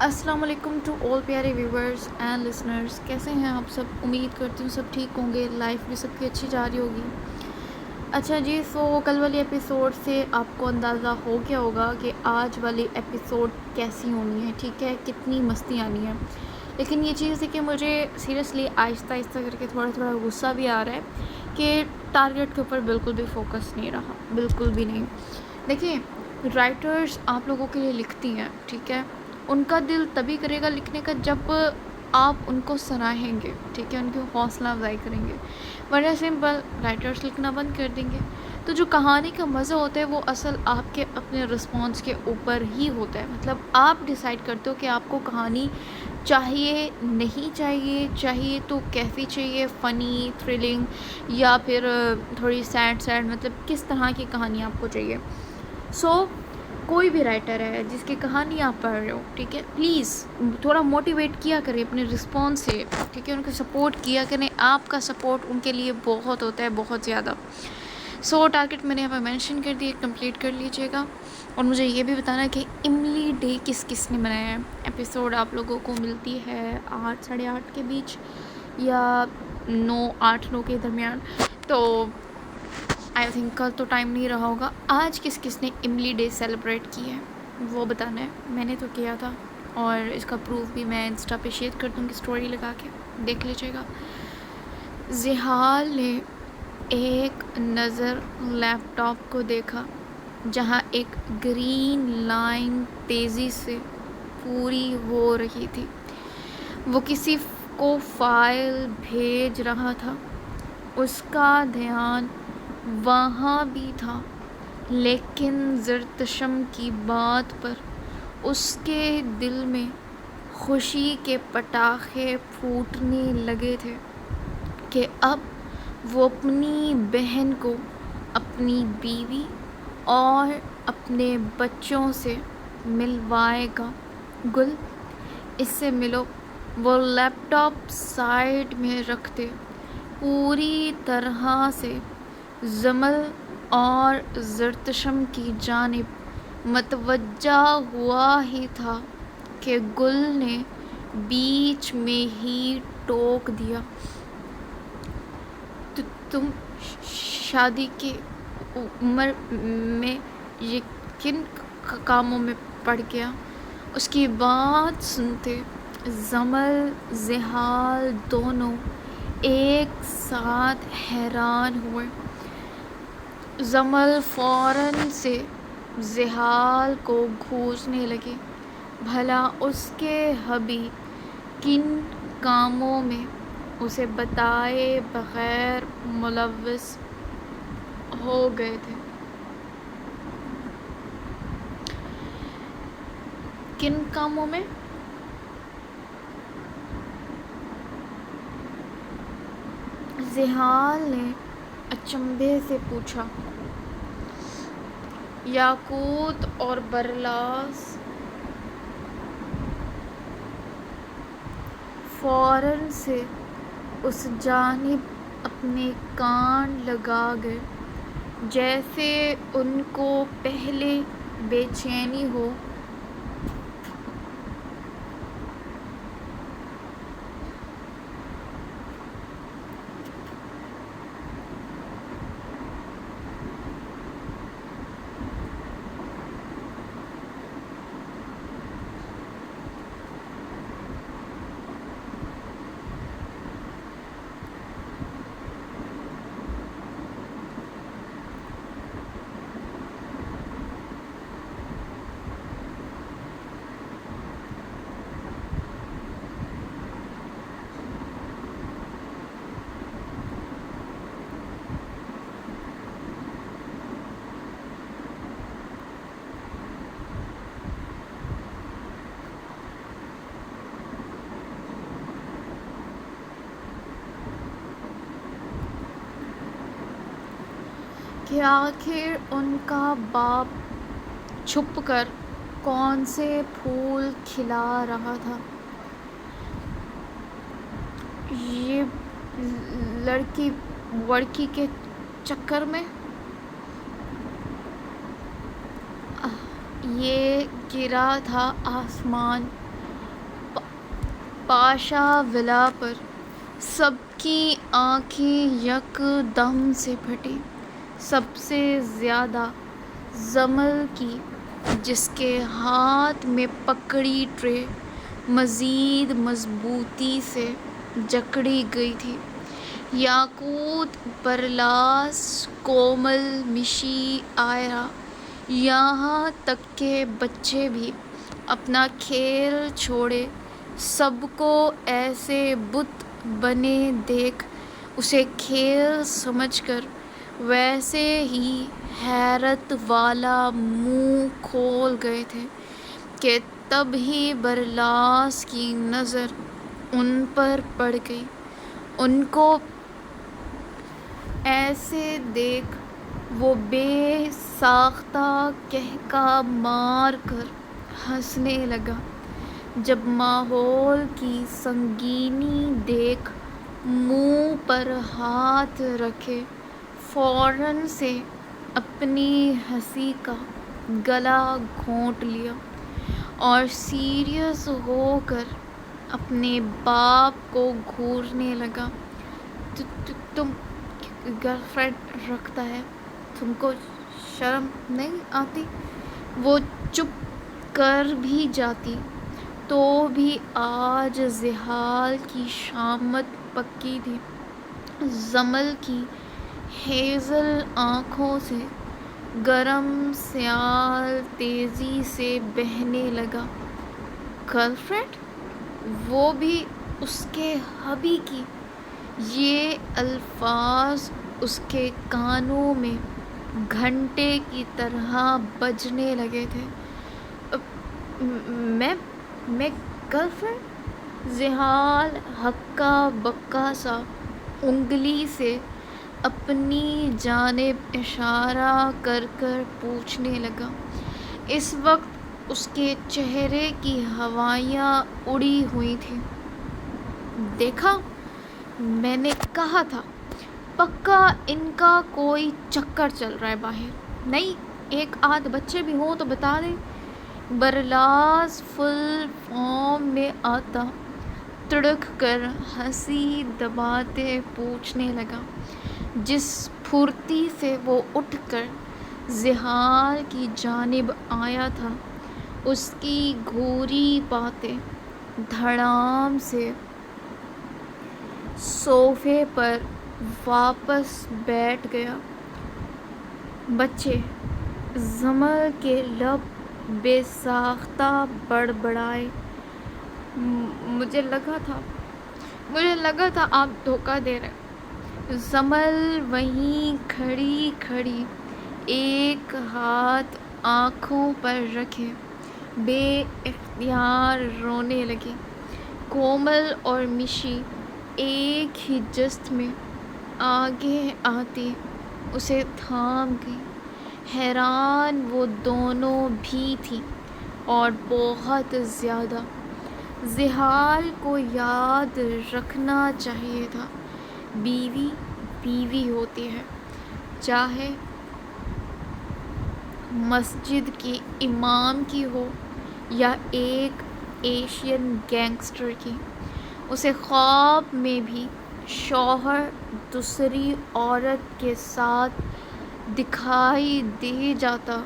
السلام علیکم to all پیارے ویورز اینڈ لسنرز، کیسے ہیں آپ سب؟ امید کرتی ہوں سب ٹھیک ہوں گے، لائف بھی سب کی اچھی جا رہی ہوگی۔ اچھا جی، سو کل والی ایپیسوڈ سے آپ کو اندازہ ہو گیا ہوگا کہ آج والی ایپیسوڈ کیسی ہونی ہے، ٹھیک ہے، کتنی مستی آنی ہے۔ لیکن یہ چیز ہے کہ مجھے سیریسلی آہستہ آہستہ کر کے تھوڑا تھوڑا غصہ بھی آ رہا ہے کہ ٹارگیٹ کے اوپر بالکل بھی فوکس نہیں رہا، بالکل بھی نہیں۔ دیکھیں، رائٹرز آپ لوگوں کے لیے لکھتی ہیں، ٹھیک ہے، ان کا دل تبھی کرے گا لکھنے کا جب آپ ان کو سراہیں گے، ٹھیک ہے، ان کی حوصلہ افزائی کریں گے، ورنہ سمپل رائٹرز لکھنا بند کر دیں گے۔ تو جو کہانی کا مزہ ہوتا ہے وہ اصل آپ کے اپنے رسپانس کے اوپر ہی ہوتا ہے، مطلب آپ ڈیسائیڈ کرتے ہو کہ آپ کو کہانی چاہیے نہیں چاہیے، چاہیے تو کیسی چاہیے، فنی، تھرلنگ، یا پھر تھوڑی سیڈ مطلب کس طرح کی کہانی آپ کو چاہیے۔ سو کوئی بھی رائٹر ہے جس کی کہانی آپ پڑھ رہے ہو، ٹھیک ہے، پلیز تھوڑا موٹیویٹ کیا کریں اپنے رسپانس سے، ٹھیک ہے، ان کو سپورٹ کیا کریں، آپ کا سپورٹ ان کے لیے بہت ہوتا ہے، بہت زیادہ۔ سو ٹارگیٹ میں نے یہاں پہ مینشن کر دیا، کمپلیٹ کر لیجیے گا، اور مجھے یہ بھی بتانا کہ املی ڈے کس کس نے منایا ہے۔ ایپیسوڈ آپ لوگوں کو ملتی ہے 8 ساڑھے 8 کے بیچ یا 9 8 9 کے درمیان، تو آئی تھنک کل تو ٹائم نہیں رہا ہوگا۔ آج کس کس نے املی ڈے سیلیبریٹ کی ہے وہ بتانا ہے، میں نے تو کیا تھا، اور اس کا پروف بھی میں انسٹا پہ شیئر کر دوں گی اسٹوری لگا کے، دیکھ لیجیے گا۔ زحال نے ایک نظر لیپ ٹاپ کو دیکھا جہاں ایک گرین لائن تیزی سے پوری ہو رہی تھی۔ وہ کسی کو فائل بھیج رہا تھا، اس کا دھیان وہاں بھی تھا، لیکن زرتشم کی بات پر اس کے دل میں خوشی کے پٹاخے پھوٹنے لگے تھے کہ اب وہ اپنی بہن کو اپنی بیوی اور اپنے بچوں سے ملوائے گا۔ گل، اس سے ملو۔ وہ لیپ ٹاپ سائیڈ میں رکھتے پوری طرح سے زمل اور زرتشم کی جانب متوجہ ہوا ہی تھا کہ گل نے بیچ میں ہی ٹوک دیا، تم شادی کی عمر میں یہ کن کاموں میں پڑ گیا؟ اس کی بات سنتے زمل زحال دونوں ایک ساتھ حیران ہوئے۔ زمل فوراً سے زحال کو گھورنے لگی، بھلا اس کے ہبی کن کاموں میں اسے بتائے بغیر ملوث ہو گئے تھے۔ کن کاموں میں؟ زحال نے اچنبھے سے پوچھا۔ یاقوت اور برلاس فوراً سے اس جانب اپنے کان لگا گئے، جیسے ان کو پہلے بے چینی ہو۔ کہ آخر ان کا باپ چھپ کر کون سے پھول کھلا رہا تھا۔ یہ لڑکی وڑکی کے چکر میں یہ گرا تھا آسمان پاشا ولا پر سب کی آنکھیں یک دم سے پھٹی، سب سے زیادہ زمل کی، جس کے ہاتھ میں پکڑی ٹرے مزید مضبوطی سے جکڑی گئی تھی۔ یاقوت، برلاس، کومل، مشی، آئرہ، یہاں تک کہ بچے بھی اپنا کھیل چھوڑے سب کو ایسے بت بنے دیکھ اسے کھیل سمجھ کر ویسے ہی حیرت والا منہ کھول گئے تھے کہ تب ہی برلاس کی نظر ان پر پڑ گئی۔ ان کو ایسے دیکھ وہ بے ساختہ قہقہ مار کر ہنسنے لگا۔ جب ماحول کی سنگینی دیکھ منہ پر ہاتھ رکھے فوراً سے اپنی ہنسی کا گلا گھونٹ لیا اور سیریس ہو کر اپنے باپ کو گھورنے لگا۔ تم گرل فرینڈ رکھتا ہے، تم کو شرم نہیں آتی؟ وہ چپ کر بھی جاتی تو بھی آج زحال کی شامت پکی تھی۔ زمل کی ہیزل آنکھوں سے گرم سیال تیزی سے بہنے لگا۔ Girl friend? وہ بھی اس کے ہبی کی؟ یہ الفاظ اس کے کانوں میں گھنٹے کی طرح بجنے لگے تھے۔ میں گرل فرینڈ؟ زحال ہکا بکا سا انگلی سے اپنی جانب اشارہ کر کر پوچھنے لگا۔ اس وقت اس کے چہرے کی ہوائیاں اڑی ہوئی تھیں۔ دیکھا، میں نے کہا تھا، پکا ان کا کوئی چکر چل رہا ہے باہر۔ نہیں، ایک آدھ بچے بھی ہوں تو بتا دیں۔ برلاس فل فارم میں آتا تڑک کر ہنسی دباتے پوچھنے لگا۔ جس پھرتی سے وہ اٹھ کر زحال کی جانب آیا تھا، اس کی گھوری باتیں دھڑام سے صوفے پر واپس بیٹھ گیا۔ بچے! زمل کے لب بے ساختہ بڑبڑائے۔ مجھے لگا تھا آپ دھوکہ دے رہے۔ زمل وہیں کھڑی کھڑی ایک ہاتھ آنکھوں پر رکھے بے اختیار رونے لگی۔ کومل اور مشی ایک ہی جست میں آگے آتی اسے تھام گئی۔ حیران وہ دونوں بھی تھیں اور بہت زیادہ۔ زحال کو یاد رکھنا چاہیے تھا، بیوی بیوی ہوتی ہے، چاہے مسجد کے امام کی ہو یا ایک ایشین گینگسٹر کی۔ اسے خواب میں بھی شوہر دوسری عورت کے ساتھ دکھائی دے جاتا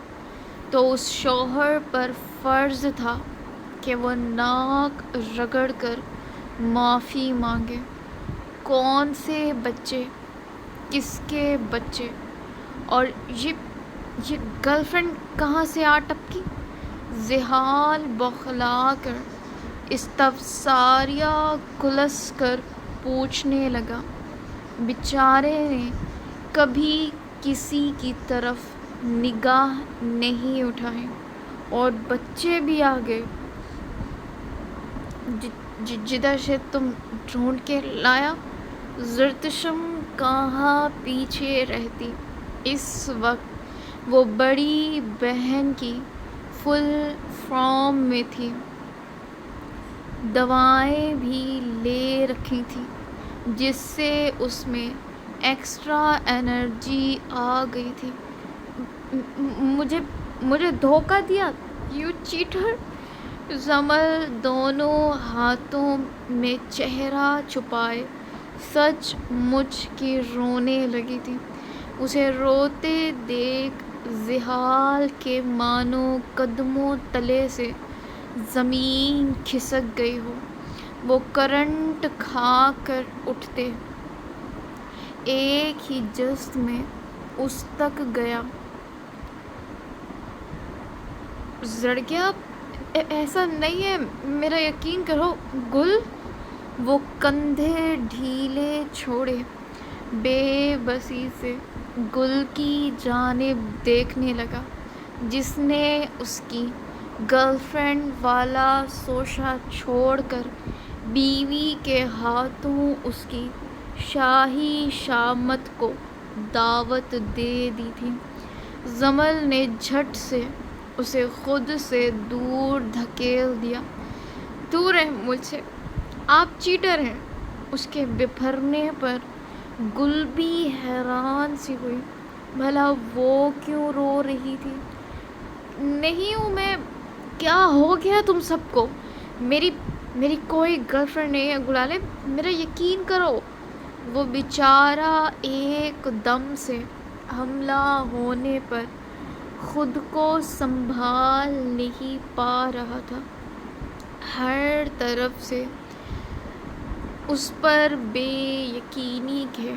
تو اس شوہر پر فرض تھا کہ وہ ناک رگڑ کر معافی مانگے۔ کون سے بچے، کس کے بچے، اور یہ گرل فرینڈ کہاں سے آ ٹپکی؟ زحال بوکھلا کر استفساریہ کھلس کر پوچھنے لگا۔ بیچارے نے کبھی کسی کی طرف نگاہ نہیں اٹھائی اور بچے بھی آ گئے جدھر سے تم ڈھونڈ کے لایا۔ زرتشم کہاں پیچھے رہتی۔ اس وقت وہ بڑی بہن کی فل فارم میں تھی، دوائیں بھی لے رکھی تھی جس سے اس میں ایکسٹرا انرجی آ گئی تھی۔ مجھے دھوکہ دیا، یو چیٹر! زمل دونوں ہاتھوں میں چہرہ چھپائے سچ مچ کی رونے لگی تھی۔ اسے روتے دیکھ زحال کے مانو قدموں تلے سے زمین کھسک گئی ہو، وہ کرنٹ کھا کر اٹھتے ایک ہی جست میں اس تک گیا۔ زڑ گیا؟ ایسا نہیں ہے، میرا یقین کرو گل۔ وہ کندھے ڈھیلے چھوڑے بے بسی سے گل کی جانب دیکھنے لگا، جس نے اس کی گرل فرینڈ والا سوشا چھوڑ کر بیوی کے ہاتھوں اس کی شاہی شامت کو دعوت دے دی تھی۔ زمل نے جھٹ سے اسے خود سے دور دھکیل دیا۔ دور رہیں مجھ سے، آپ چیٹر ہیں۔ اس کے بپھرنے پر گل بھی حیران سی ہوئی، بھلا وہ کیوں رو رہی تھی؟ نہیں ہوں میں، کیا ہو گیا تم سب کو؟ میری کوئی گرل فرینڈ نہیں ہے گلالے، میرا یقین کرو۔ وہ بیچارہ ایک دم سے حملہ ہونے پر خود کو سنبھال نہیں پا رہا تھا۔ ہر طرف سے اس پر بے یقینی کے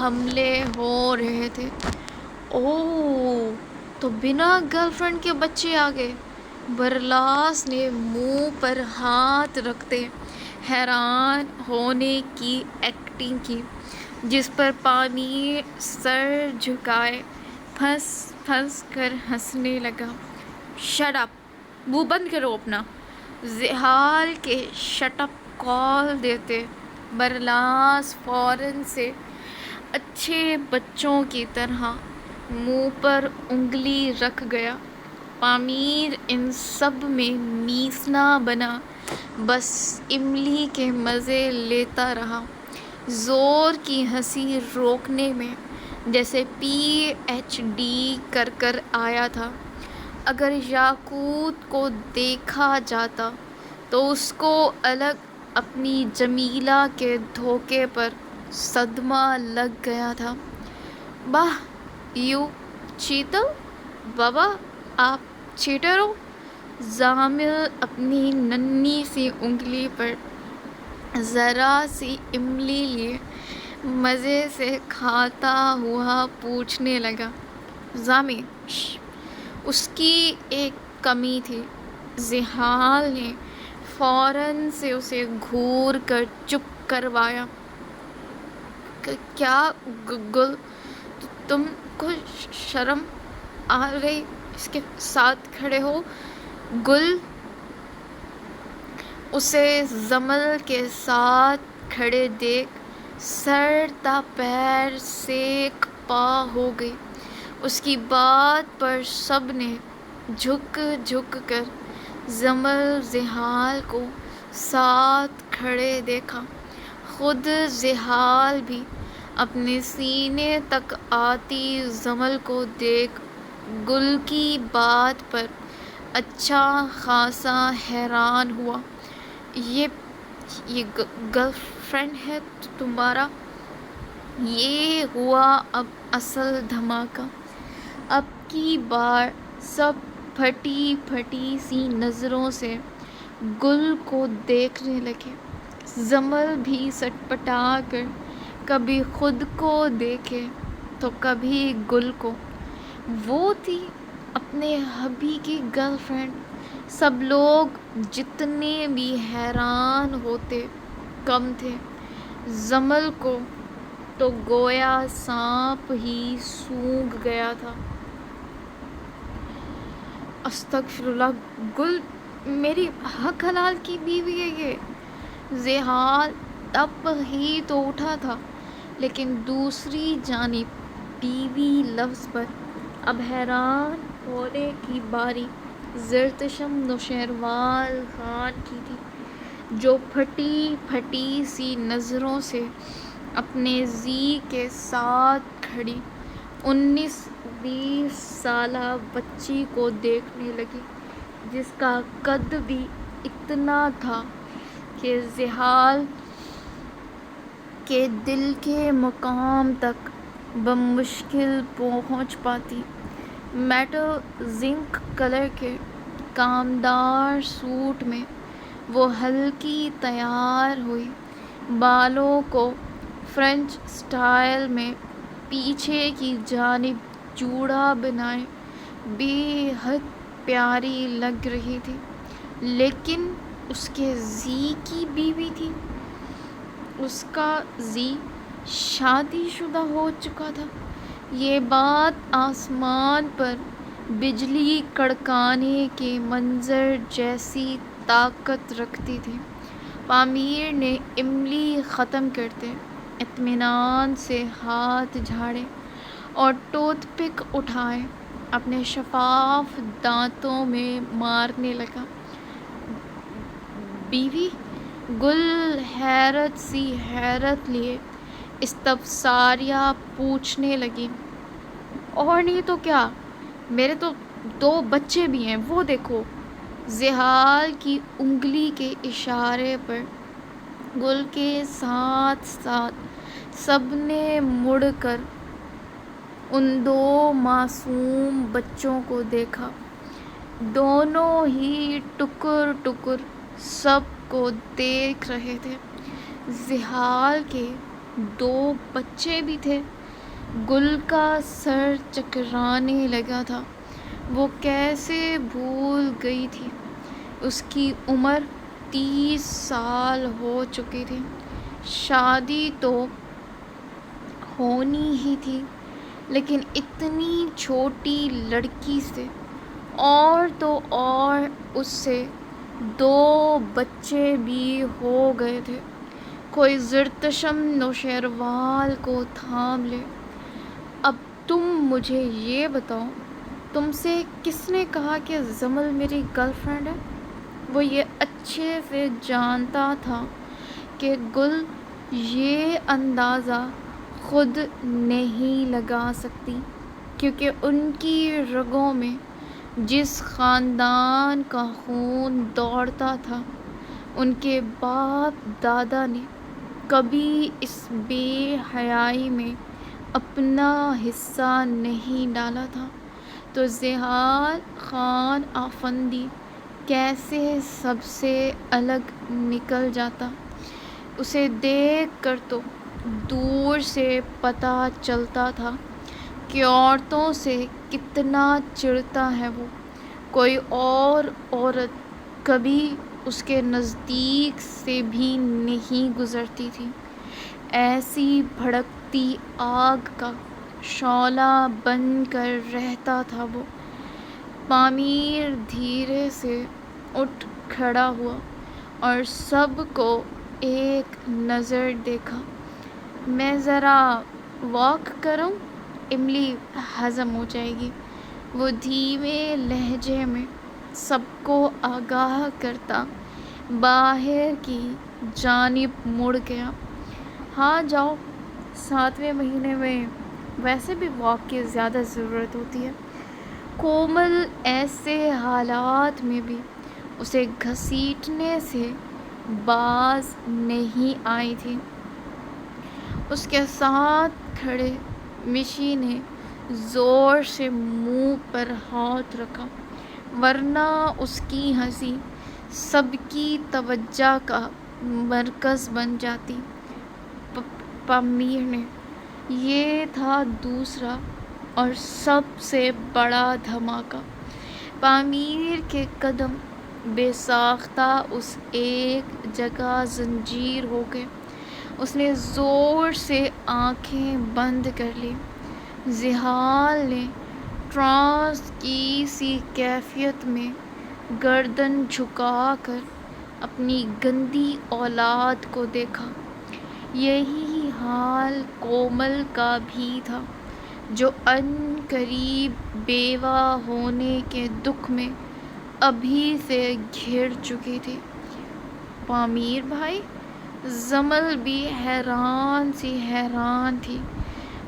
حملے ہو رہے تھے۔ اوہ، تو بنا گرل فرینڈ کے بچے آ گئے؟ برلاس نے منہ پر ہاتھ رکھتے حیران ہونے کی ایکٹنگ کی، جس پر پانی سر جھکائے پھنس پھنس کر ہنسنے لگا۔ شٹ اپ، منہ بند کرو اپنا۔ زحال کے شٹ اپ کال دیتے برلاس فوراً سے اچھے بچوں کی طرح منہ پر انگلی رکھ گیا۔ پامیر ان سب میں میسنا بنا بس املی کے مزے لیتا رہا، زور کی ہنسی روکنے میں، جیسے پی ایچ ڈی کر کر آیا تھا۔ اگر یاقوت کو دیکھا جاتا تو اس کو الگ اپنی جمیلہ کے دھوکے پر صدمہ لگ گیا تھا۔ باہ یو چیتل بابا، آپ چیٹر ہو؟ زامل اپنی ننھی سی انگلی پر ذرا سی املی لیے مزے سے کھاتا ہوا پوچھنے لگا۔ زامی، اس کی ایک کمی تھی۔ زحال نے فوراً سے اسے گھور کر چپ کروایا۔ کیا گل، تم کو شرم آ رہی اس کے ساتھ کھڑے ہو؟ گل اسے زمل کے ساتھ کھڑے دیکھ سر تا پیر سیک پا ہو گئی۔ اس کی بات پر سب نے جھک جھک کر زمل زحال کو ساتھ کھڑے دیکھا۔ خود زحال بھی اپنے سینے تک آتی زمل کو دیکھ گل کی بات پر اچھا خاصا حیران ہوا۔ یہ گرل فرینڈ ہے تمہارا؟ یہ ہوا اب اصل دھماکہ۔ اب کی بار سب پھٹی پھٹی سی نظروں سے گل کو دیکھنے لگے۔ زمل بھی سٹپٹا کر کبھی خود کو دیکھے تو کبھی گل کو۔ وہ تھی اپنے ہبی کی گرل فرینڈ۔ سب لوگ جتنے بھی حیران ہوتے کم تھے۔ زمل کو تو گویا سانپ ہی سونگھ گیا تھا۔ استغفراللہ، گل میری حق حلال کی بیوی ہے یہ۔ زحال تب ہی تو اٹھا تھا، لیکن دوسری جانب بیوی لفظ پر اب حیران ہونے کی باری زرتشم نوشیروان خان کی تھی، جو پھٹی پھٹی سی نظروں سے اپنے زی کے ساتھ کھڑی 19-20 سالہ بچی کو دیکھنے لگی۔ جس کا قد بھی اتنا تھا کہ زحال کے دل کے مقام تک بمشکل پہنچ پاتی۔ میٹل زنک کلر کے کامدار سوٹ میں وہ ہلکی تیار ہوئی، بالوں کو فرینچ سٹائل میں پیچھے کی جانب جوڑا بنائے بے حد پیاری لگ رہی تھی۔ لیکن اس کے زی کی بیوی تھی، اس کا زی شادی شدہ ہو چکا تھا۔ یہ بات آسمان پر بجلی کڑکانے کے منظر جیسی طاقت رکھتی تھی۔ پامیر نے املی ختم کرتے اطمینان سے ہاتھ جھاڑے اور ٹوتھ پک اٹھائے اپنے شفاف دانتوں میں مارنے لگا۔ بیوی؟ گل حیرت سی حیرت لیے استفساریہ پوچھنے لگی۔ اور نہیں تو کیا، میرے تو 2 بچے بھی ہیں، وہ دیکھو۔ زحال کی انگلی کے اشارے پر گل کے ساتھ ساتھ سب نے مڑ کر ان 2 معصوم بچوں کو دیکھا۔ دونوں ہی ٹکر ٹکر سب کو دیکھ رہے تھے۔ زحال کے 2 بچے بھی تھے۔ گل کا سر چکرانے لگا تھا۔ وہ کیسے بھول گئی تھی، اس کی عمر 30 سال ہو چکی تھی۔ شادی تو ہونی ہی تھی، لیکن اتنی چھوٹی لڑکی سے، اور تو اور اس سے 2 بچے بھی ہو گئے تھے۔ کوئی زرتشم نوشیروال کو تھام لے۔ اب تم مجھے یہ بتاؤ، تم سے کس نے کہا کہ جمل میری گرل فرینڈ ہے؟ وہ یہ اچھے سے جانتا تھا کہ گل یہ اندازہ خود نہیں لگا سکتی، کیونکہ ان کی رگوں میں جس خاندان کا خون دوڑتا تھا، ان کے باپ دادا نے کبھی اس بے حیائی میں اپنا حصہ نہیں ڈالا تھا، تو زحال خان آفندی کیسے سب سے الگ نکل جاتا؟ اسے دیکھ کر تو دور سے پتہ چلتا تھا کہ عورتوں سے کتنا چڑھتا ہے وہ۔ کوئی اور عورت کبھی اس کے نزدیک سے بھی نہیں گزرتی تھی۔ ایسی بھڑکتی آگ کا شعلہ بن کر رہتا تھا وہ۔ پامیر دھیرے سے اٹھ کھڑا ہوا اور سب کو ایک نظر دیکھا۔ میں ذرا واک کروں، املی ہضم ہو جائے گی، وہ دھیمے لہجے میں سب کو آگاہ کرتا باہر کی جانب مڑ گیا۔ ہاں جاؤ، 7ویں مہینے میں ویسے بھی واک کی زیادہ ضرورت ہوتی ہے۔ کومل ایسے حالات میں بھی اسے گھسیٹنے سے باز نہیں آئی تھی۔ اس کے ساتھ کھڑے مشی نے زور سے منہ پر ہاتھ رکھا، ورنہ اس کی ہنسی سب کی توجہ کا مرکز بن جاتی۔ پامیر نے۔ یہ تھا دوسرا اور سب سے بڑا دھماکہ۔ پامیر کے قدم بے ساختہ اس ایک جگہ زنجیر ہو گئے۔ اس نے زور سے آنکھیں بند کر لیں۔ زحال نے ٹرانس کی سی کیفیت میں گردن جھکا کر اپنی گندی اولاد کو دیکھا۔ یہی حال کومل کا بھی تھا، جو عنقریب بیوہ ہونے کے دکھ میں ابھی سے گھر چکی تھی۔ پامیر بھائی؟ جمل بھی حیران سی حیران تھی۔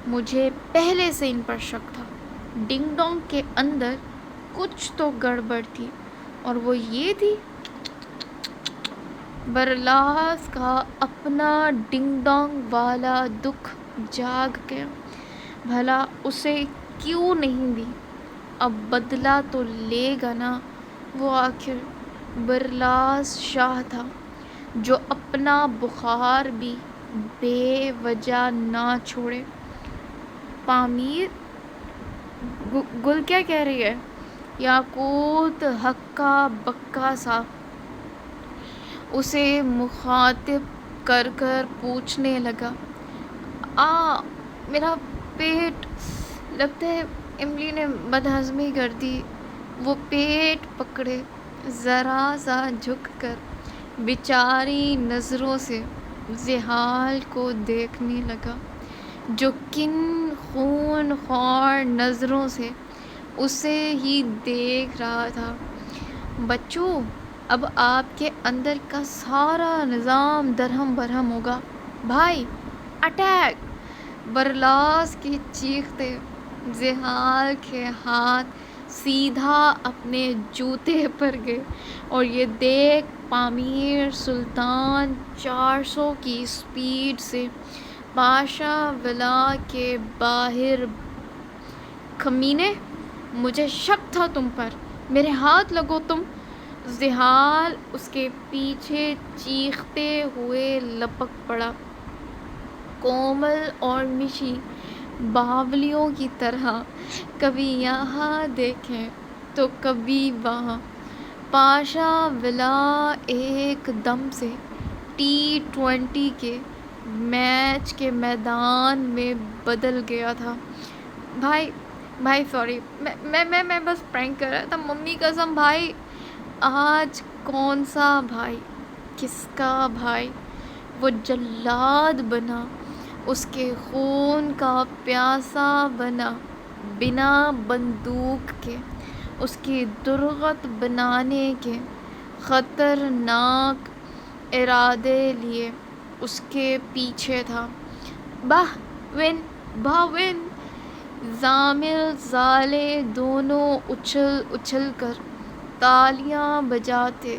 مجھے پہلے سے ان پر شک تھا۔ ڈنگ ڈونگ کے اندر کچھ تو گڑبڑ تھی۔ اور وہ یہ تھی، برلاس کا اپنا ڈنگ ڈانگ والا دکھ جاگ گیا۔ بھلا اسے کیوں نہیں دی؟ اب بدلہ تو لے گا نا۔ وہ آخر برلاس شاہ تھا جو اپنا بخار بھی بے وجہ نہ چھوڑے۔ پامیر، گل کیا کہہ رہی ہے؟ یاقوت ہکا بکا سا اسے مخاطب کر کر پوچھنے لگا، میرا پیٹ، لگتا ہے املی نے بدہضمی کر دی۔ وہ پیٹ پکڑے ذرا سا جھک کر بیچاری نظروں سے زحال کو دیکھنے لگا، جو کن خون خوار نظروں سے اسے ہی دیکھ رہا تھا۔ بچوں، اب آپ کے اندر کا سارا نظام درہم برہم ہوگا۔ بھائی، اٹیک! برلاس کی چیختے زحال کے ہاتھ سیدھا اپنے جوتے پر گئے، اور یہ دیکھ پامیر سلطان 400 کی سپیڈ سے پاشا ولا کے باہر۔ کمینے، مجھے شک تھا تم پر، میرے ہاتھ لگو تم۔ زحال اس کے پیچھے چیختے ہوئے لپک پڑا۔ کومل اور مشی باولیوں کی طرح کبھی یہاں دیکھیں تو کبھی وہاں۔ پاشا ولا ایک دم سے T20 کے میچ کے میدان میں بدل گیا تھا۔ بھائی سوری، میں بس پرینک کر رہا تھا، ممی قسم۔ بھائی، آج کون سا بھائی؟ کس کا بھائی؟ وہ جلاد بنا، اس کے خون کا پیاسا بنا، بنا بندوق کے اس کی درغت بنانے کے خطرناک ارادے لیے اس کے پیچھے تھا۔ باون! زامل زالے دونوں اچھل اچھل کر تالیاں بجاتے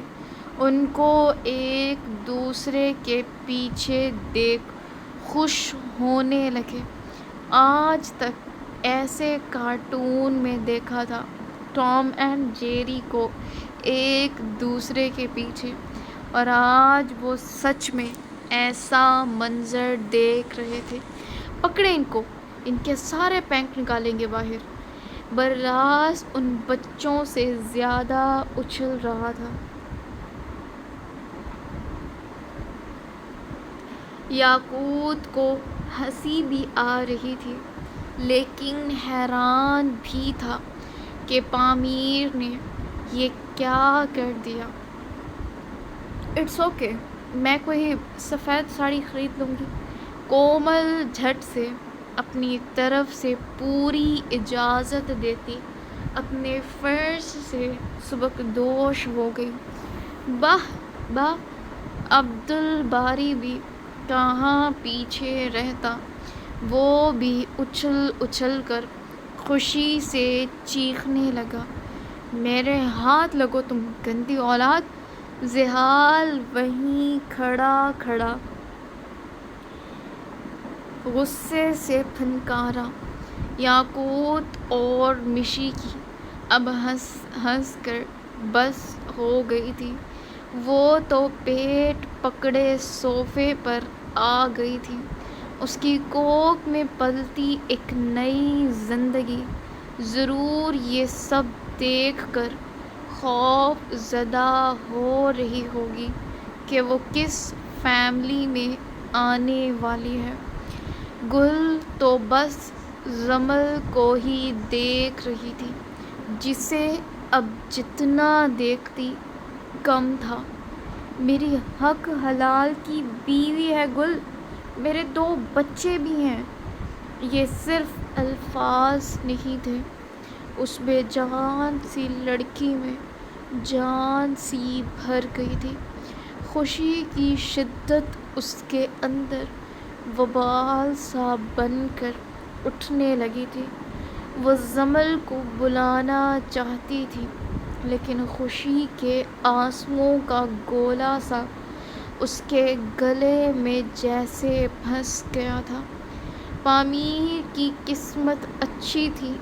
ان کو ایک دوسرے کے پیچھے دیکھ خوش ہونے لگے۔ آج تک ایسے کارٹون میں دیکھا تھا ٹام اینڈ جیری کو ایک دوسرے کے پیچھے، اور آج وہ سچ میں ایسا منظر دیکھ رہے تھے۔ پکڑیں ان کو، ان کے سارے پینک نکالیں گے باہر۔ برلاس ان بچوں سے زیادہ اچھل رہا تھا۔ یاقوت کو ہنسی بھی آ رہی تھی، لیکن حیران بھی تھا کہ پامیر نے یہ کیا کر دیا۔ اٹس اوکے، میں کوئی سفید ساڑی خرید لوں گی۔ کومل جھٹ سے اپنی طرف سے پوری اجازت دیتی اپنے فرض سے سبکدوش ہو گئی۔ باہ، عبدالباری بھی کہاں پیچھے رہتا، وہ بھی اچھل اچھل کر خوشی سے چیخنے لگا، میرے ہاتھ لگو تم گندی اولاد! زحال وہیں کھڑا غصے سے پھنکارا۔ یاقوت اور مشی کی اب ہنس کر بس ہو گئی تھی۔ وہ تو پیٹ پکڑے صوفے پر آ گئی تھی، اس کی کوکھ میں پلتی ایک نئی زندگی۔ ضرور یہ سب دیکھ کر خوف زدہ ہو رہی ہوگی کہ وہ کس فیملی میں آنے والی ہے۔ گل تو بس جمل کو ہی دیکھ رہی تھی، جسے اب جتنا دیکھتی کم تھا۔ میری حق حلال کی بیوی ہے گل، میرے 2 بچے بھی ہیں۔ یہ صرف الفاظ نہیں تھے، اس بے جان سی لڑکی میں جان سی بھر گئی تھی۔ خوشی کی شدت اس کے اندر وبال سا بن کر اٹھنے لگی تھی۔ وہ جمل کو بلانا چاہتی تھی، لیکن خوشی کے آنسوؤں کا گولا سا اس کے گلے میں جیسے پھنس گیا تھا۔ پامیر کی قسمت اچھی تھی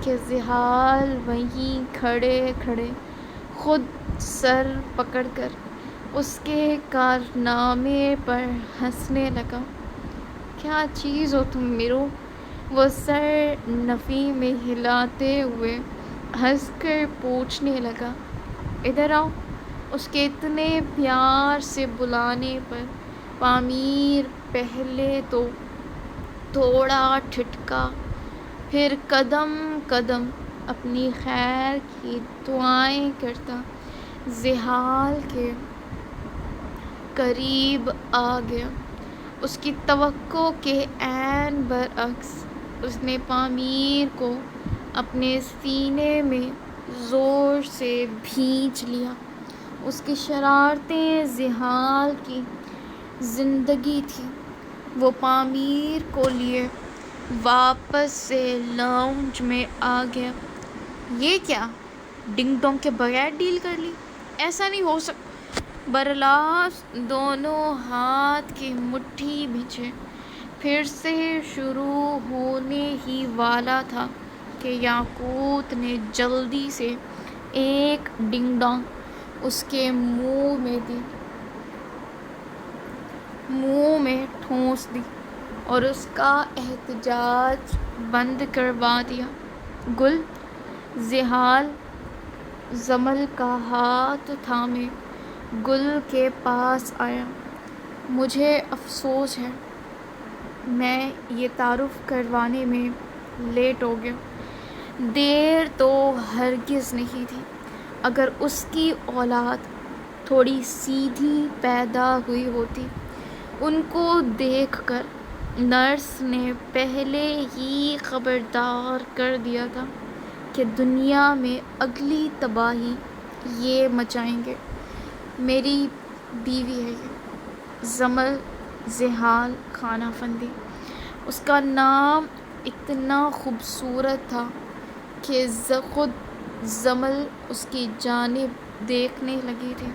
کہ زحال وہیں کھڑے کھڑے خود سر پکڑ کر اس کے کارنامے پر ہنسنے لگا۔ کیا چیز ہو تم میرو، وہ سر نفی میں ہلاتے ہوئے ہنس کر پوچھنے لگا۔ ادھر آؤ۔ اس کے اتنے پیار سے بلانے پر پامیر پہلے تو تھوڑا ٹھٹکا، پھر قدم قدم اپنی خیر کی دعائیں کرتا زحال کے قریب آ گیا۔ اس کی توقع کے عین برعکس اس نے پامیر کو اپنے سینے میں زور سے بھینچ لیا۔ اس کی شرارتیں زحال کی زندگی تھیں۔ وہ پامیر کو لیے واپس سے لاؤنج میں آ گیا۔ یہ کیا، ڈنگ ڈونگ کے بغیر ڈیل کر لی؟ ایسا نہیں ہو سکتا۔ برلاس دونوں ہاتھ کی مٹھی بھنجے پھر سے شروع ہونے ہی والا تھا کہ یاقوت نے جلدی سے ایک ڈنگ ڈانگ اس کے منہ میں ٹھونس دی اور اس کا احتجاج بند کروا دیا۔ گل، زحال جمل کا ہاتھ تھامے گل کے پاس آیا۔ مجھے افسوس ہے، میں یہ تعارف کروانے میں لیٹ ہو گیا۔ دیر تو ہرگز نہیں تھی۔ اگر اس کی اولاد تھوڑی سیدھی پیدا ہوئی ہوتی۔ ان کو دیکھ کر نرس نے پہلے ہی خبردار کر دیا تھا کہ دنیا میں اگلی تباہی یہ مچائیں گے۔ میری بیوی ہے یہ، جمل زحال خان افندی۔ اس کا نام اتنا خوبصورت تھا کہ خود جمل اس کی جانب دیکھنے لگی تھی۔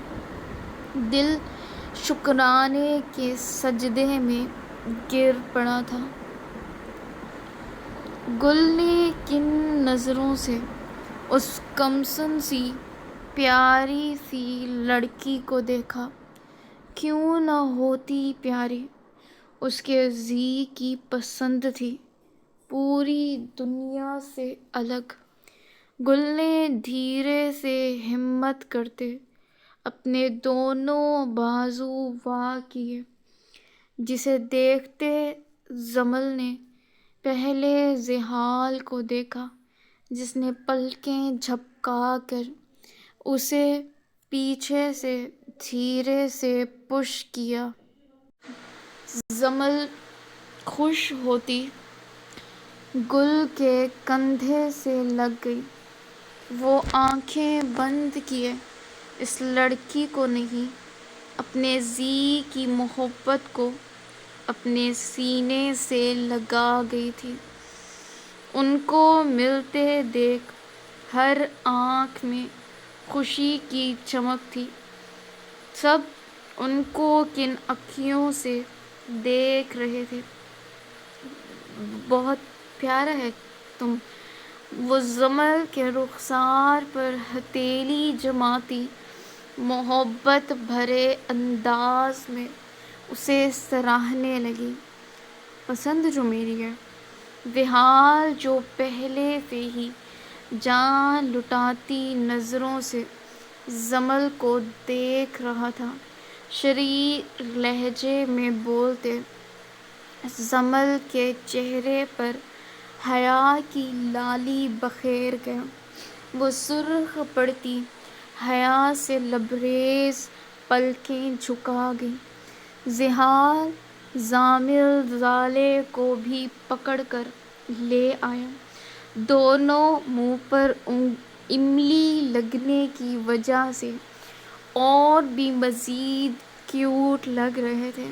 دل شکرانے کے سجدے میں گر پڑا تھا۔ گل نے کن نظروں سے اس کمسن سی پیاری سی لڑکی کو دیکھا۔ کیوں نہ ہوتی پیاری، اس کے جی کی پسند تھی، پوری دنیا سے الگ۔ گل نے دھیرے سے ہمت کرتے اپنے دونوں بازو وا کیے۔ جسے دیکھتے جمل نے پہلے زحال کو دیکھا، جس نے پلکیں جھپکا کر اسے پیچھے سے دھیرے سے پش کیا۔ جمل خوش ہوتی گل کے کندھے سے لگ گئی۔ وہ آنکھیں بند کیے اس لڑکی کو نہیں، اپنے جی کی محبت کو اپنے سینے سے لگا گئی تھی۔ ان کو ملتے دیکھ ہر آنکھ میں خوشی کی چمک تھی۔ سب ان کو کن اکھیوں سے دیکھ رہے تھے۔ بہت پیارا ہے تم، وہ جمل کے رخسار پر ہتھیلی جماتی محبت بھرے انداز میں اسے سراہنے لگی۔ پسند جو میری ہے۔ زحال جو پہلے سے ہی جان لٹاتی نظروں سے جمل کو دیکھ رہا تھا، شریر لہجے میں بولتے جمل کے چہرے پر حیا کی لالی بکھیر گیا۔ وہ سرخ پڑتی حیا سے لبریز پلکیں جھکا گئی۔ زحال جامل ضالع کو بھی پکڑ کر لے آیا۔ دونوں منہ پر املی لگنے کی وجہ سے اور بھی مزید کیوٹ لگ رہے تھے۔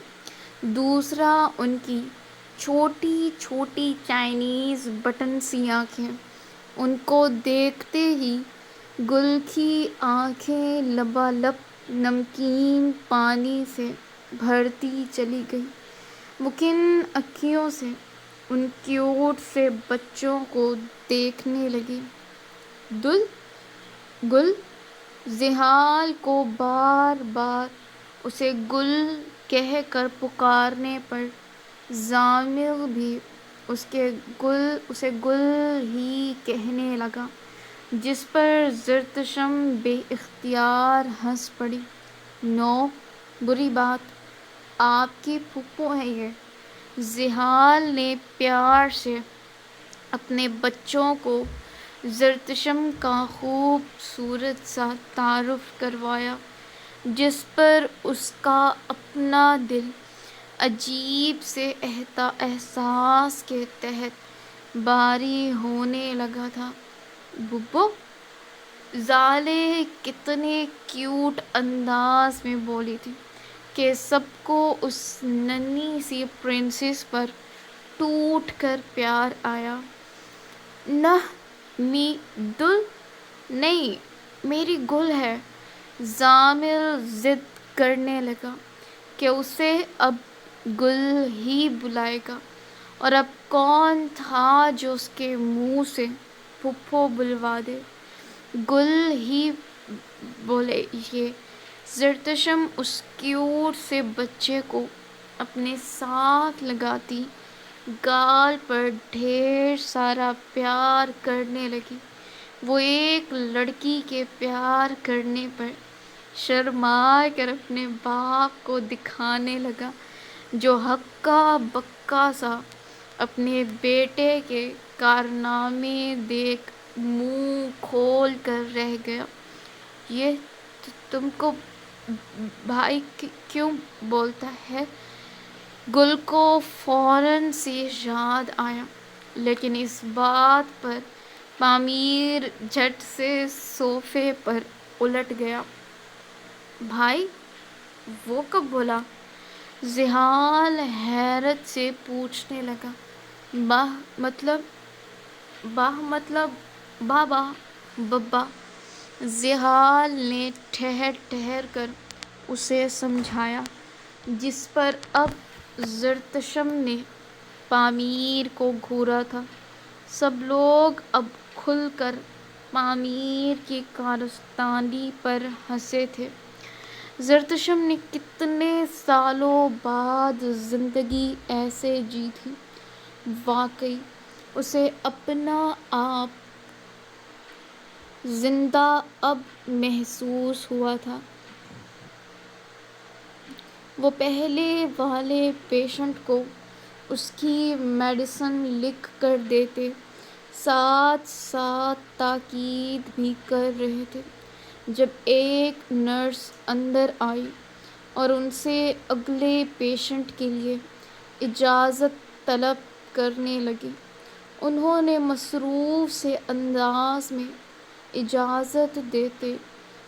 دوسرا ان کی چھوٹی چھوٹی چائنیز بٹن سی آنکھیں ان کو دیکھتے ہی گل کی آنکھیں لبالب نمکین پانی سے بھرتی چلی گئی، وہ کن اکھیوں سے ان کیوٹ سے بچوں کو دیکھنے لگی۔ گل زحال کو بار بار اسے گل کہہ کر پکارنے پر زامل بھی اسے گل ہی کہنے لگا، جس پر زرتشم بے اختیار ہنس پڑی۔ نو، بری بات، آپ کی پھپھو ہے یہ۔ زحال نے پیار سے اپنے بچوں کو زرتشم کا خوبصورت سا تعارف کروایا، جس پر اس کا اپنا دل عجیب سے احساس کے تحت باری ہونے لگا تھا۔ ببو، زالیں کتنے کیوٹ انداز میں بولی تھی کہ سب کو اس ننھی سی پرنسس پر ٹوٹ کر پیار آیا۔ نہ می دل نہیں، میری گل ہے۔ زامل ضد کرنے لگا کہ اسے اب گل ہی بلائے گا، اور اب کون تھا جو اس کے منہ سے پھپھو بلوا دے۔ گل ہی بولے یہ۔ زرتشم اس کیوٹ سے بچے کو اپنے ساتھ لگاتی گال پر ڈھیر سارا پیار کرنے لگی۔ وہ ایک لڑکی کے پیار کرنے پر شرما کر اپنے باپ کو دکھانے لگا، جو ہکا بکا سا اپنے بیٹے کے کارنامے دیکھ منہ کھول کر رہ گیا۔ یہ تم کو بھائی کیوں بولتا ہے؟ گل کو فوراً سے یاد آیا، لیکن اس بات پر پامیر جھٹ سے صوفے پر الٹ گیا۔ بھائی، وہ کب بولا؟ زحال حیرت سے پوچھنے لگا۔ بابا، ببا، زحال نے ٹھہر ٹھہر کر اسے سمجھایا، جس پر اب زرتشم نے پامیر کو گھورا تھا۔ سب لوگ اب کھل کر پامیر کی کارستانی پر ہنسے تھے۔ زرتشم نے کتنے سالوں بعد زندگی ایسے جی تھی۔ واقعی اسے اپنا آپ زندہ اب محسوس ہوا تھا۔ وہ پہلے والے پیشنٹ کو اس کی میڈیسن لکھ کر دیتے، ساتھ ساتھ تاکید بھی کر رہے تھے۔ جب ایک نرس اندر آئی اور ان سے اگلے پیشنٹ کے لیے اجازت طلب کرنے لگی، انہوں نے مصروف سے انداز میں اجازت دیتے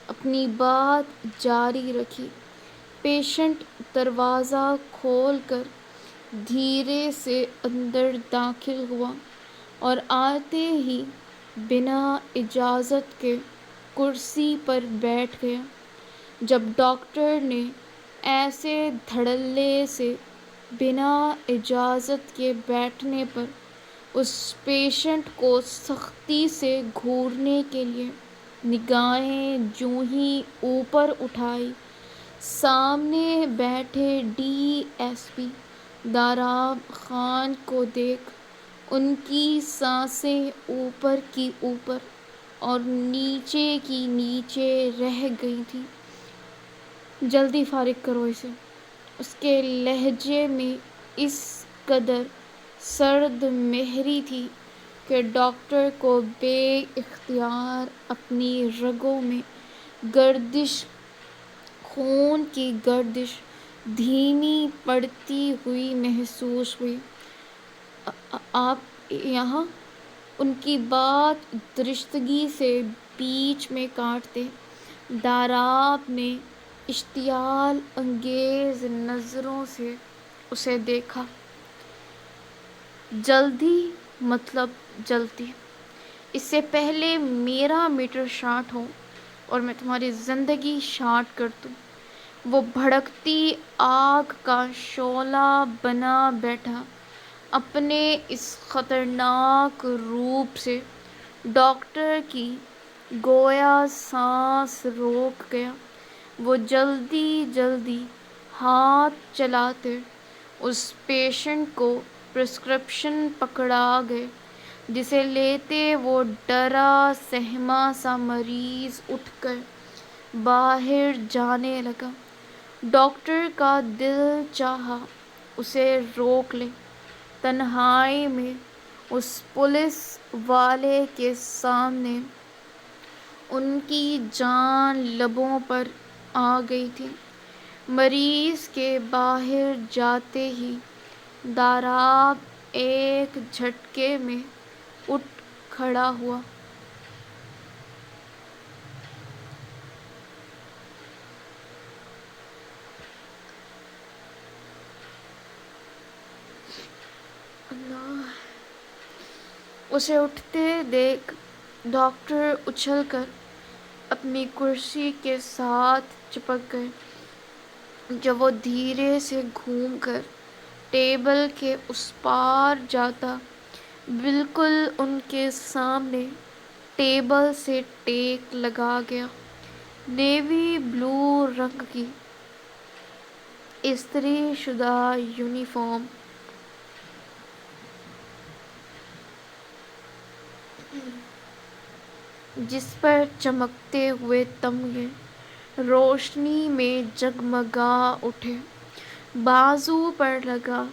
اپنی بات جاری رکھی۔ پیشنٹ دروازہ کھول کر دھیرے سے اندر داخل ہوا اور آتے ہی بنا اجازت کے کرسی پر بیٹھ گیا۔ جب ڈاکٹر نے ایسے دھڑلے سے بنا اجازت کے بیٹھنے پر اس پیشنٹ کو سختی سے گھورنے کے لیے نگاہیں جوں ہی اوپر اٹھائی، سامنے بیٹھے ڈی ایس پی داراب خان کو دیکھ ان کی سانسیں اوپر کی اوپر اور نیچے کی نیچے رہ گئی تھیں۔ جلدی فارغ کرو اسے۔ اس کے لہجے میں اس قدر سرد مہری تھی کہ ڈاکٹر کو بے اختیار اپنی رگوں میں خون کی گردش دھیمی پڑتی ہوئی محسوس ہوئی۔ آپ یہاں؟ ان کی بات درستگی سے بیچ میں کاٹتے داراب نے اشتعال انگیز نظروں سے اسے دیکھا۔ جلدی مطلب جلدی؟ اس سے پہلے میرا میٹر شارٹ ہو اور میں تمہاری زندگی شارٹ کر دوں۔ وہ بھڑکتی آگ کا شعلہ بنا بیٹھا اپنے اس خطرناک روپ سے ڈاکٹر کی گویا سانس روک گیا۔ وہ جلدی جلدی ہاتھ چلاتے اس پیشنٹ کو پرسکرپشن پکڑا گئے، جسے لیتے وہ ڈرا سہما سا مریض اٹھ کر باہر جانے لگا۔ ڈاکٹر کا دل چاہا اسے روک لے، تنہائی میں اس پولیس والے کے سامنے ان کی جان لبوں پر آ گئی تھی۔ مریض کے باہر جاتے ہی داراب ایک جھٹکے میں اٹھ کھڑا ہوا۔ اللہ! اسے اٹھتے دیکھ ڈاکٹر اچھل کر اپنی کرسی کے ساتھ چپک گئے۔ جب وہ دھیرے سے گھوم کر ٹیبل کے اس پار جاتا، بالکل ان کے سامنے ٹیبل سے ٹیک لگا گیا نیوی بلو رنگ کی استری شدہ یونیفارم، جس پر چمکتے ہوئے تمغے روشنی میں جگمگا اٹھے۔ بازو پر لگا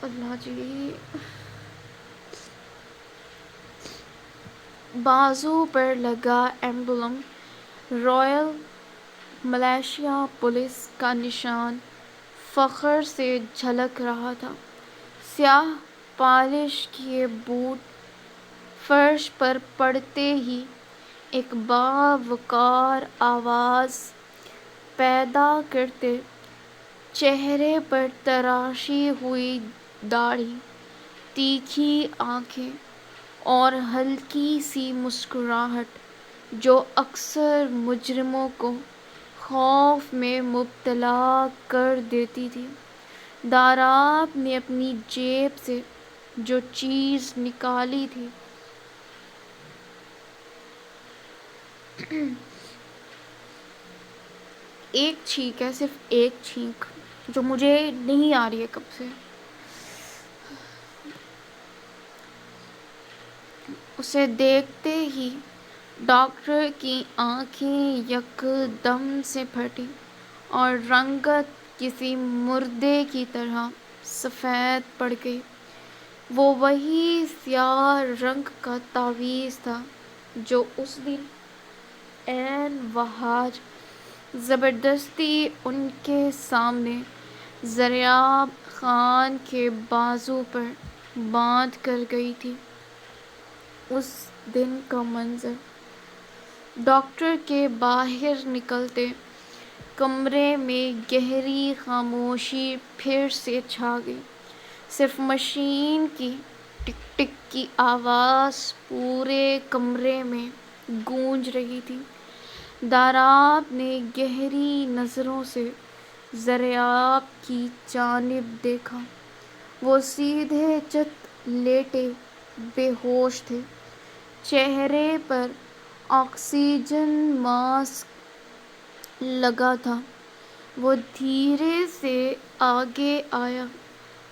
اللہ جی! بازو پر لگا ایمبلم رائل ملیشیا پولیس کا نشان فخر سے جھلک رہا تھا۔ سیاہ پالش کیے بوٹ فرش پر پڑتے ہی ایک باوقار آواز پیدا کرتے، چہرے پر تراشی ہوئی داڑھی، تیکھی آنکھیں اور ہلکی سی مسکراہٹ جو اکثر مجرموں کو خوف میں مبتلا کر دیتی تھی، داراب نے اپنی جیب سے جو چیز نکالی تھی ایک چھینک ہے، صرف ایک چھینک جو مجھے نہیں آ رہی ہے کب سے، اسے دیکھتے ہی ڈاکٹر کی آنکھیں یکدم سے پھٹی اور رنگت کسی مردے کی طرح سفید پڑ گئی۔ وہ وہی سیاہ رنگ کا تعویذ تھا جو اس دن عین وہاج زبردستی ان کے سامنے زریاب خان کے بازو پر باندھ کر گئی تھی۔ اس دن کا منظر ڈاکٹر کے باہر نکلتے کمرے میں گہری خاموشی پھر سے چھا گئی۔ صرف مشین کی ٹک ٹک کی آواز پورے کمرے میں گونج رہی تھی۔ داراب نے گہری نظروں سے زریاب کی جانب دیکھا۔ وہ سیدھے چت لیٹے بے ہوش تھے، چہرے پر آکسیجن ماسک لگا تھا۔ وہ دھیرے سے آگے آیا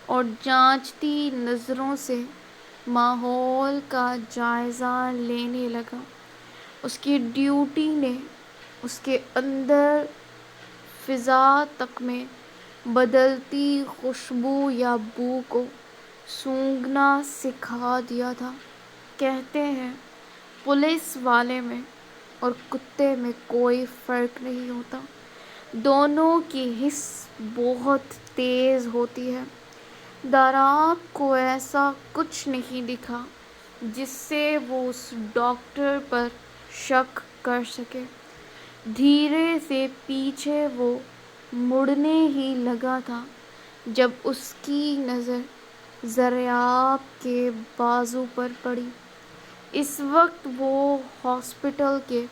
اور جانچتی نظروں سے ماحول کا جائزہ لینے لگا۔ اس کی ڈیوٹی نے اس کے اندر فضا تک میں بدلتی خوشبو یا بو کو سونگھنا سکھا دیا تھا۔ کہتے ہیں پولیس والے میں اور کتے میں کوئی فرق نہیں ہوتا، دونوں کی حس بہت تیز ہوتی ہے۔ داراب کو ایسا کچھ نہیں دکھا جس سے وہ اس ڈاکٹر پر شک کر سکے۔ دھیرے سے پیچھے وہ مڑنے ہی لگا تھا جب اس کی نظر ضریاب کے بازو پر پڑی۔ اس وقت وہ ہاسپٹل کے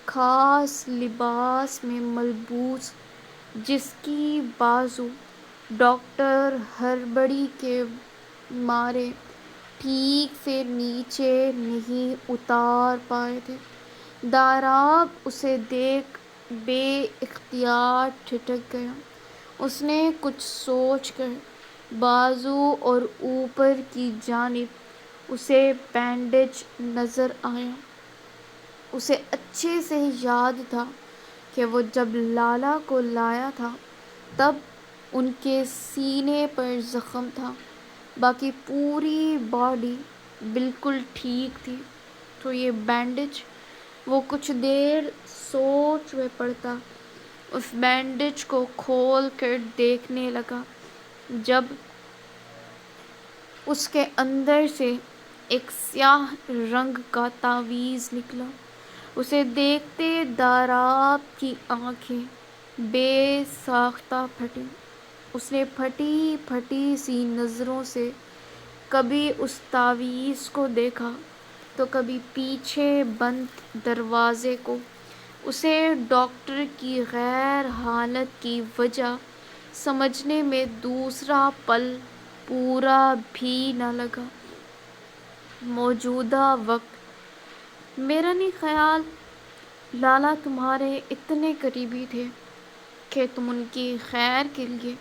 خاص لباس میں ملبوس، جس کی بازو ڈاکٹر ہڑبڑی کے مارے ٹھیک سے نیچے نہیں اتار پائے تھے۔ داراب اسے دیکھ بے اختیار ٹھٹک گیا۔ اس نے کچھ سوچ کر بازو اور اوپر کی جانب اسے بینڈیج نظر آیا۔ اسے اچھے سے یاد تھا کہ وہ جب لالہ کو لایا تھا تب ان کے سینے پر زخم تھا، باقی پوری باڈی بالکل ٹھیک تھی، تو یہ بینڈیج؟ وہ کچھ دیر سوچ میں پڑتا اس بینڈیج کو کھول کر دیکھنے لگا جب اس کے اندر سے ایک سیاہ رنگ کا تعویذ نکلا۔ اسے دیکھتے داراب کی آنکھیں بے ساختہ پھٹیں۔ اس نے پھٹی پھٹی سی نظروں سے کبھی اس تعویذ کو دیکھا تو کبھی پیچھے بند دروازے کو۔ اسے ڈاکٹر کی غیر حالت کی وجہ سمجھنے میں دوسرا پل پورا بھی نہ لگا۔ موجودہ وقت میرا نہیں خیال لالہ تمہارے اتنے قریبی تھے کہ تم ان کی خیر کے لیے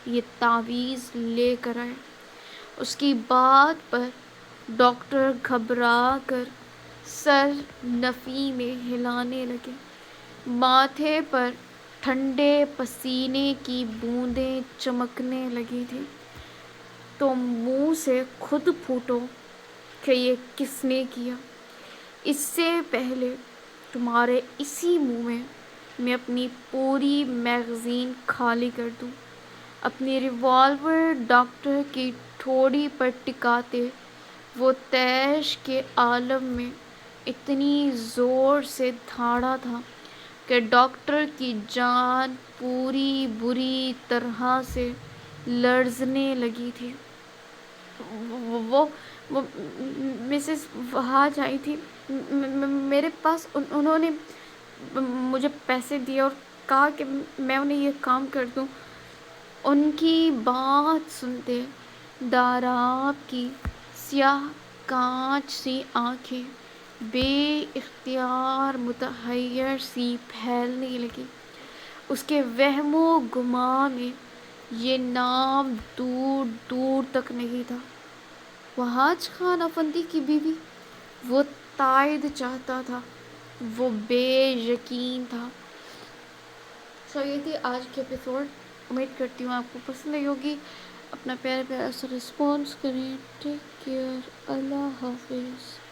یہ تعویذ لے کر آئے۔ اس کی بات پر ڈاکٹر گھبرا کر سر نفی میں ہلانے لگے۔ ماتھے پر ٹھنڈے پسینے کی بوندیں چمکنے لگی تھیں۔ تو منہ سے خود پھوٹو کہ یہ کس نے کیا، اس سے پہلے تمہارے اسی منہ میں اپنی پوری میگزین خالی کر دوں۔ اپنی ریوالور ڈاکٹر کی ٹھوڑی پر ٹکاتے وہ طیش کے عالم میں اتنی زور سے دھاڑا تھا کہ ڈاکٹر کی جان پوری بری طرح سے لرزنے لگی تھی۔ وہ مسز وہاج آئی تھی میرے پاس، انہوں نے مجھے پیسے دیے اور کہا کہ میں انہیں یہ کام کر دوں۔ ان کی بات سنتے داراب کی سیاہ کانچ سی آنکھیں بے اختیار متحیر سی پھیلنے لگیں۔ اس کے وہم و گمان میں یہ نام دور دور تک نہیں تھا۔ وہاج خان افندی کی بیوی؟ وہ تائید چاہتا تھا، وہ بے یقین تھا۔ یہ تھی آج کی ایپیسوڈ۔ امید کرتی ہوں آپ کو پسند آئی ہوگی۔ اپنا پیارا پیارا سا رسپانس کریں۔ Take care. اللہ حافظ۔